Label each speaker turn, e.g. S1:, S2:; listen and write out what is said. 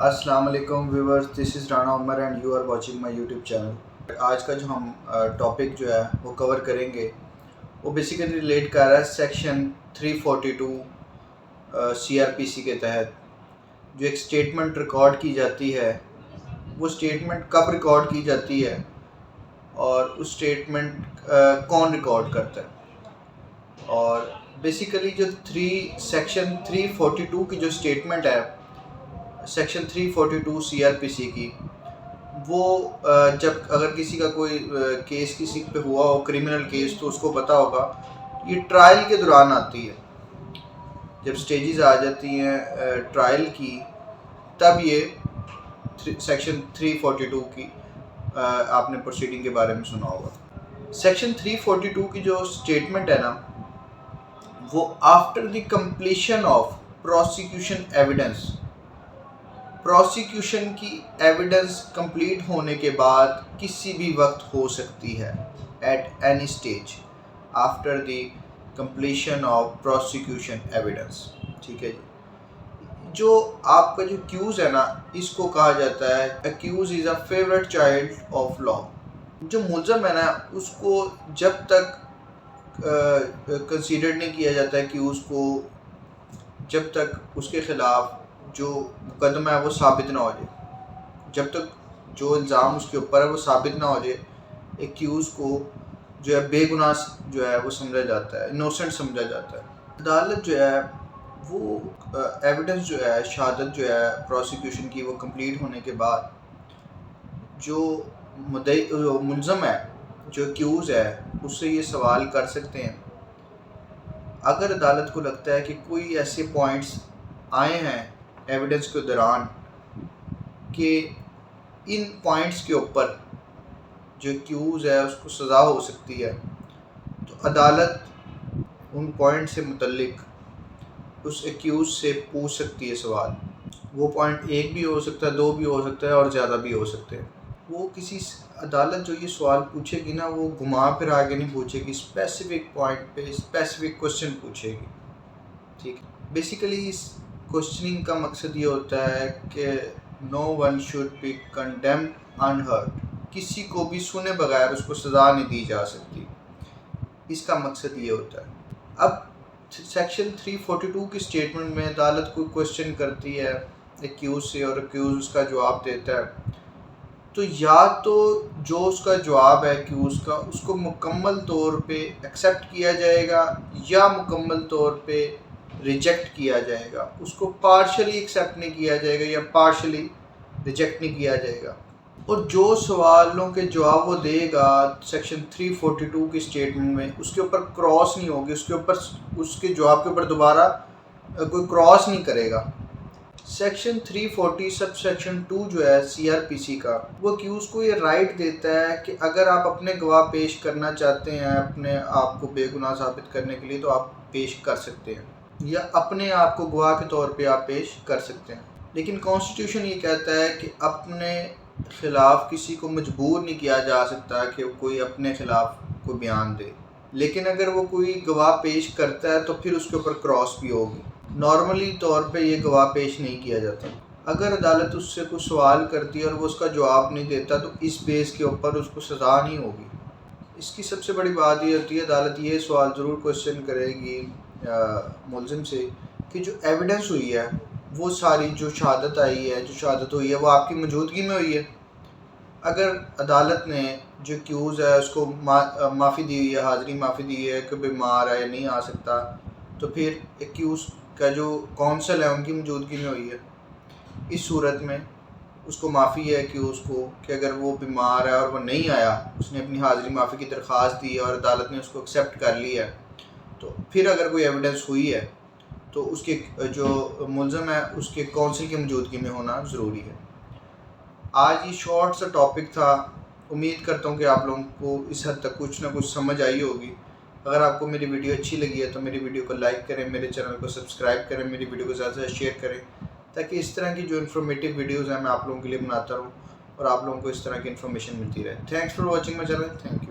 S1: अस्सलाम वालेकुम viewers, this is Rana Umar and you are watching my YouTube channel. आज का जो हम टॉपिक जो है वो कवर करेंगे वो बेसिकली रिलेट कर रहा है सेक्शन 342 सीआरपीसी के तहत जो एक स्टेटमेंट रिकॉर्ड की जाती है। वो स्टेटमेंट कब रिकॉर्ड की जाती है और उस स्टेटमेंट कौन रिकॉर्ड करता है। और बेसिकली जो सेक्शन 342 की जो स्टेटमेंट है, सेक्शन 342 सीआरपीसी की, वो जब अगर किसी का कोई केस किसी पे हुआ हो, क्रिमिनल केस, तो उसको पता होगा ये ट्रायल के दौरान आती है। जब स्टेजेस आ जाती हैं ट्रायल की, तब ये सेक्शन 342 की आपने प्रोसीडिंग के बारे में सुना होगा। सेक्शन 342 की जो स्टेटमेंट है ना, वो after the completion of prosecution evidence, prosecution की एविडेंस कंप्लीट होने के बाद किसी भी वक्त हो सकती है, at any stage after the completion of prosecution evidence. ठीक है जी। जो आपका जो एक्यूज है ना, इसको कहा जाता है accused is a favourite child of law. जो मुलज़म है ना, उसको जब तक कंसीडर नहीं किया जाता है एक्यूज को, जब तक उसके ख़िलाफ़ जो मुकदमा है वो साबित ना हो जाए, जब तक जो इल्ज़ाम उसके ऊपर है वो साबित ना हो जाए, एक्यूज़ को जो है बेगुनाह जो है वो समझा जाता है, इनोसेंट समझा जाता है। अदालत जो है वो एविडेंस जो है, शहादत जो है प्रोसिक्यूशन की, वो कंप्लीट होने के बाद जो मुलज़म है, जो एक्यूज़ है, उससे ये सवाल कर सकते हैं। अगर अदालत को लगता है कि कोई ऐसे पॉइंट्स आए हैं एविडेंस के दौरान कि इन पॉइंट्स के ऊपर जो एक्यूज़ है उसको सज़ा हो सकती है, तो अदालत उन पॉइंट से मुतल्लिक उस एक्यूज़ से पूछ सकती है सवाल। वो पॉइंट एक भी हो सकता है, दो भी हो सकता है, और ज़्यादा भी हो सकते हैं। वो किसी अदालत जो ये सवाल पूछेगी ना, वो घुमा फिर आगे नहीं पूछेगी, स्पेसिफिक पॉइंट पे स्पेसिफिक क्वेश्चन पूछेगी। ठीक है। बेसिकली इस क्वेश्चनिंग का मकसद ये होता है कि no one should be condemned unheard, किसी को भी सुने बगैर उसको सज़ा नहीं दी जा सकती। इसका मकसद ये होता है। अब सेक्शन 342 की स्टेटमेंट में अदालत कोई क्वेश्चन करती है एक्यूज से और एक्यूज उसका जवाब देता है, तो या तो जो उसका जवाब है एक्यूज का, उसको मुकम्मल तौर पे एक्सेप्ट किया जाएगा या मुकम्मल तौर पे रिजेक्ट किया जाएगा। उसको पार्शली एक्सेप्ट नहीं किया जाएगा या पार्शली रिजेक्ट नहीं किया जाएगा। और जो सवालों के जवाब वो देगा सेक्शन 342 की स्टेटमेंट में, उसके ऊपर क्रॉस नहीं होगी, उसके ऊपर उसके जवाब के ऊपर दोबारा कोई क्रॉस नहीं करेगा। सेक्शन 340 सब सेक्शन 2 जो है सीआरपीसी का, वो एक्यूज को ये राइट देता है कि अगर आप अपने गवाह पेश करना चाहते हैं अपने आप को बेगुनाह साबित करने के लिए, तो आप पेश कर सकते हैं, या अपने आप को गवाह के तौर पे आप पेश कर सकते हैं। लेकिन कॉन्स्टिट्यूशन ये कहता है कि अपने ख़िलाफ़ किसी को मजबूर नहीं किया जा सकता कि कोई अपने ख़िलाफ़ कोई बयान दे। लेकिन अगर वो कोई गवाह पेश करता है तो फिर उसके ऊपर क्रॉस भी होगी। नॉर्मली तौर पे ये गवाह पेश नहीं किया जाता। अगर अदालत उससे कुछ सवाल करती है और वो उसका जवाब नहीं देता, तो इस बेस के ऊपर उसको सज़ा नहीं होगी। इसकी सबसे बड़ी बात ये होती है, अदालत ये सवाल ज़रूर क्वेश्चन करेगी मुलज़िम से कि जो एविडेंस हुई है, वो सारी जो शहादत आई है, जो शहादत हुई है, वो आपकी मौजूदगी में हुई है। अगर अदालत ने जो एक्यूज़ है उसको माफ़ी दी हुई है, हाज़िरी माफ़ी दी है कि बीमार है, नहीं आ सकता, तो फिर एक्यूज़ का जो कौंसल है उनकी मौजूदगी में हुई है। इस सूरत में उसको माफ़ी है कि उसको कि अगर वो बीमार है और वो नहीं आया, उसने अपनी हाज़िरी माफ़ी की दरख्वास्त दी है और अदालत ने उसको एक्सेप्ट कर लिया है, तो फिर अगर कोई एविडेंस हुई है तो उसके जो मुलज़म है उसके कौंसिल की मौजूदगी में होना ज़रूरी है। आज ये शॉर्ट सा टॉपिक था। उम्मीद करता हूँ कि आप लोगों को इस हद तक कुछ ना कुछ समझ आई होगी। अगर आपको मेरी वीडियो अच्छी लगी है तो मेरी वीडियो को लाइक करें, मेरे चैनल को सब्सक्राइब करें, मेरी वीडियो को ज़्यादा से ज़्यादा शेयर करें, ताकि इस तरह की जो इन्फॉर्मेटिव वीडियोज़ हैं मैं आप लोगों के लिए बनाता रहूँ और आप लोगों को इस तरह की इन्फॉर्मेशन मिलती रहे। Thanks for watching my channel. Thank you.